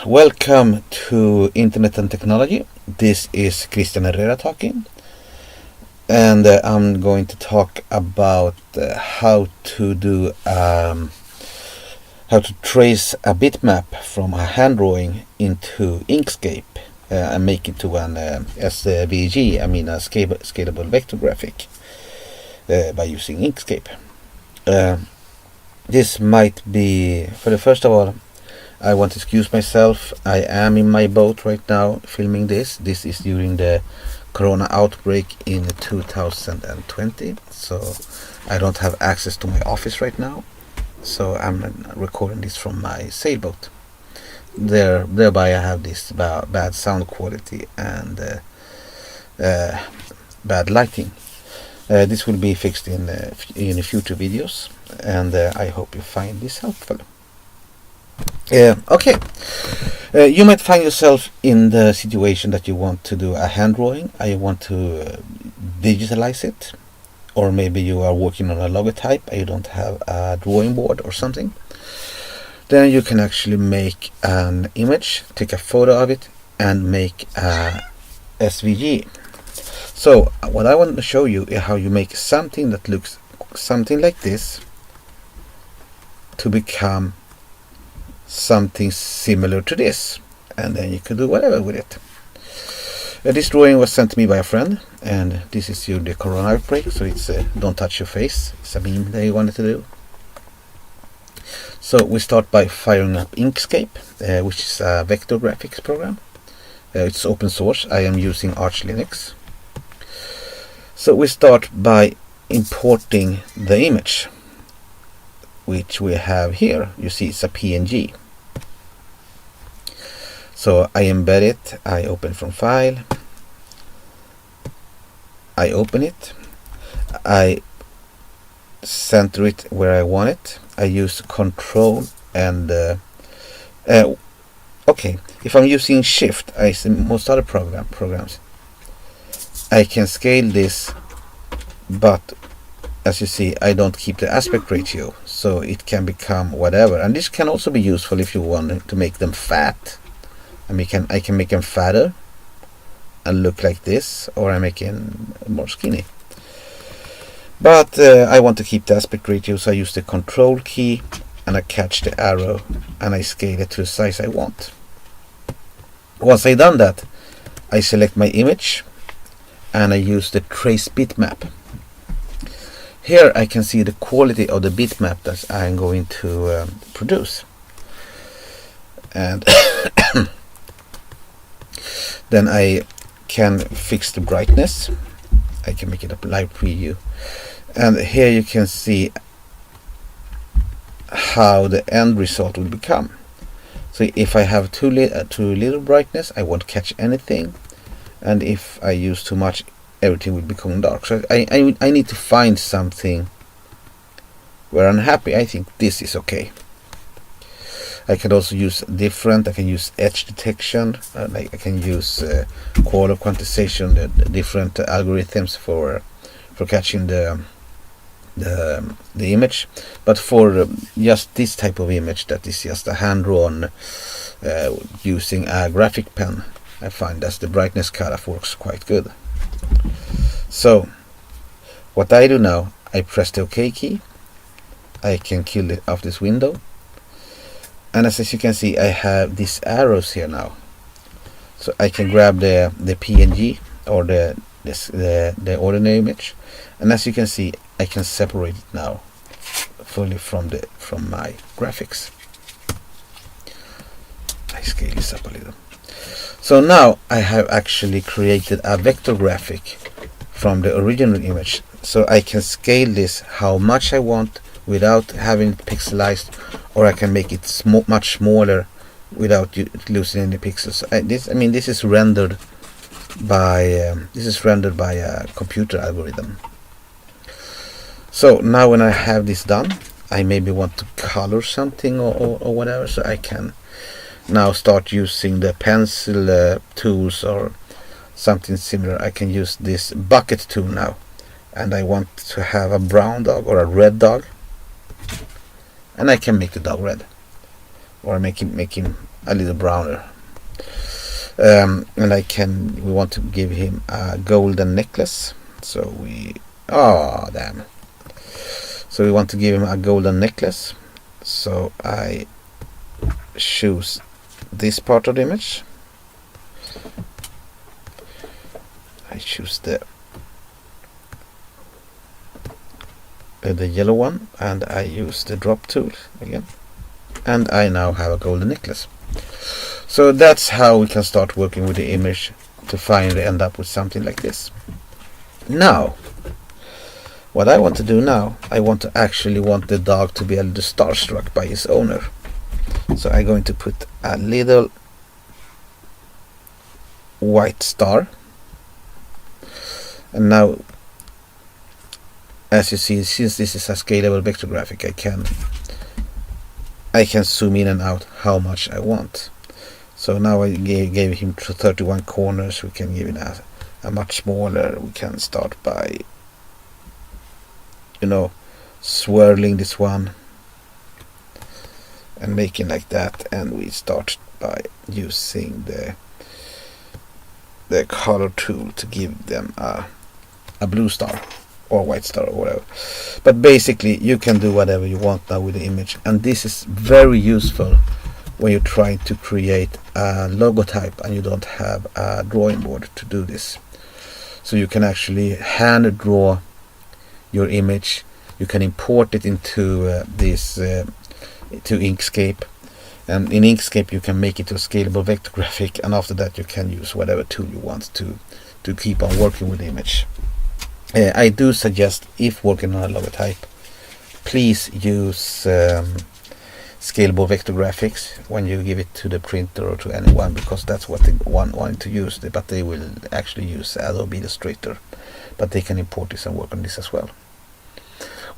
Welcome to Internet and Technology. This is Christian Herrera talking, and I'm going to talk about how to trace a bitmap from a hand drawing into Inkscape and make it to an SVG, a scalable vector graphic by using Inkscape. This might be, for the first of all, I want to excuse myself. I am in my boat right now filming this. This is during the corona outbreak in 2020, so I don't have access to my office right now. So I'm recording this from my sailboat. Thereby I have this bad sound quality and bad lighting. This will be fixed in future videos, and I hope you find this helpful. Okay, you might find yourself in the situation that you want to do a hand drawing. You want to digitalize it, or maybe you are working on a logotype and you don't have a drawing board or something. Then you can actually make an image, take a photo of it, and make a SVG. So what I want to show you is how you make something that looks something like this to become something similar to this, and then you can do whatever with it. This drawing was sent to me by a friend, and this is during the corona outbreak, so it's don't touch your face. It's a meme that he wanted to do. So we start by firing up Inkscape, which is a vector graphics program. It's open source. I am using Arch Linux. So we start by importing the image, which we have here. You see it's a PNG. So I embed it, I open from file, I open it, I center it where I want it. I use control and okay, if I'm using shift, as in most other programs, I can scale this, but as you see, I don't keep the aspect ratio, so it can become whatever. And this can also be useful if you want to make them fat. I can make them fatter and look like this, or I make them more skinny. But I want to keep the aspect ratio, so I use the control key and I catch the arrow and I scale it to the size I want. Once I've done that, I select my image and I use the trace bitmap. Here I can see the quality of the bitmap that I'm going to produce, and then I can fix the brightness. I can make it a live preview, and here you can see how the end result will become. So if I have too little brightness, I won't catch anything, and if I use too much, everything will become dark. So I need to find something where I'm happy. I think this is okay. I can also use I can use edge detection, I can use color quantization, the different algorithms for catching the image. But for just this type of image that is just a hand drawn using a graphic pen, I find that the brightness cutoff works quite good. So what I do now, I press the OK key. I can kill it off this window, and as you can see, I have these arrows here now. So I can grab the PNG or the ordinary image, and as you can see, I can separate it now fully from my graphics. I scale this up a little. So now I have actually created a vector graphic from the original image, so I can scale this how much I want without having it pixelized, or I can make it much smaller without losing any pixels. This is rendered by a computer algorithm. So now when I have this done, I maybe want to color something or whatever, so I can now start using the pencil tools or something similar. I can use this bucket tool now, and I want to have a brown dog or a red dog, and I can make the dog red, or make him a little browner. And we want to give him a golden necklace. So we want to give him a golden necklace. So I choose this part of the image. I choose the yellow one, and I use the drop tool again, and I now have a golden necklace. So that's how we can start working with the image to finally end up with something like this. Now, what I want to do now, I want the dog to be a little starstruck by his owner. So I'm going to put a little white star. And now, as you see, since this is a scalable vector graphic, I can zoom in and out how much I want. So now I gave him 31 corners. We can give it a much smaller. We can start by, swirling this one and making like that. And we start by using the color tool to give them a blue star or white star or whatever. But basically you can do whatever you want now with the image, and this is very useful when you're trying to create a logotype and you don't have a drawing board to do this. So you can actually hand draw your image. You can import it into to Inkscape, and in Inkscape you can make it a scalable vector graphic, and after that you can use whatever tool you want to keep on working with the image. I do suggest, if working on a logotype, please use scalable vector graphics when you give it to the printer or to anyone, because that's what they want to use. But they will actually use Adobe Illustrator, but they can import this and work on this as well.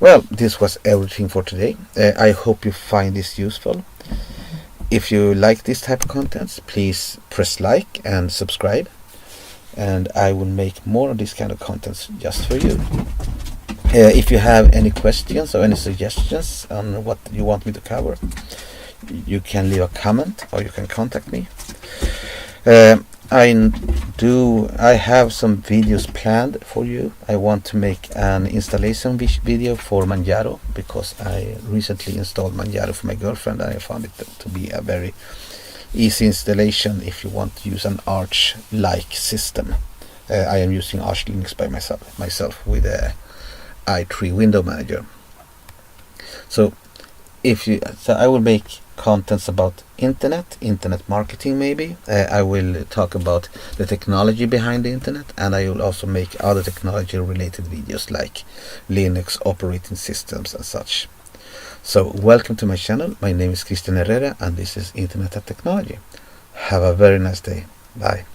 Well, this was everything for today. I hope you find this useful. If you like this type of content, please press like and subscribe, and I will make more of this kind of content just for you. If you have any questions or any suggestions on what you want me to cover, you can leave a comment or you can contact me. I have some videos planned for you. I want to make an installation video for Manjaro, because I recently installed Manjaro for my girlfriend, and I found it to be a very easy installation if you want to use an Arch-like system. I am using Arch Linux by myself with a i3 window manager. So I will make contents about internet marketing maybe. I will talk about the technology behind the internet, and I will also make other technology related videos like Linux operating systems and such. So welcome to my channel. My name is Christian Herrera, and this is Internet and Technology. Have a very nice day. Bye.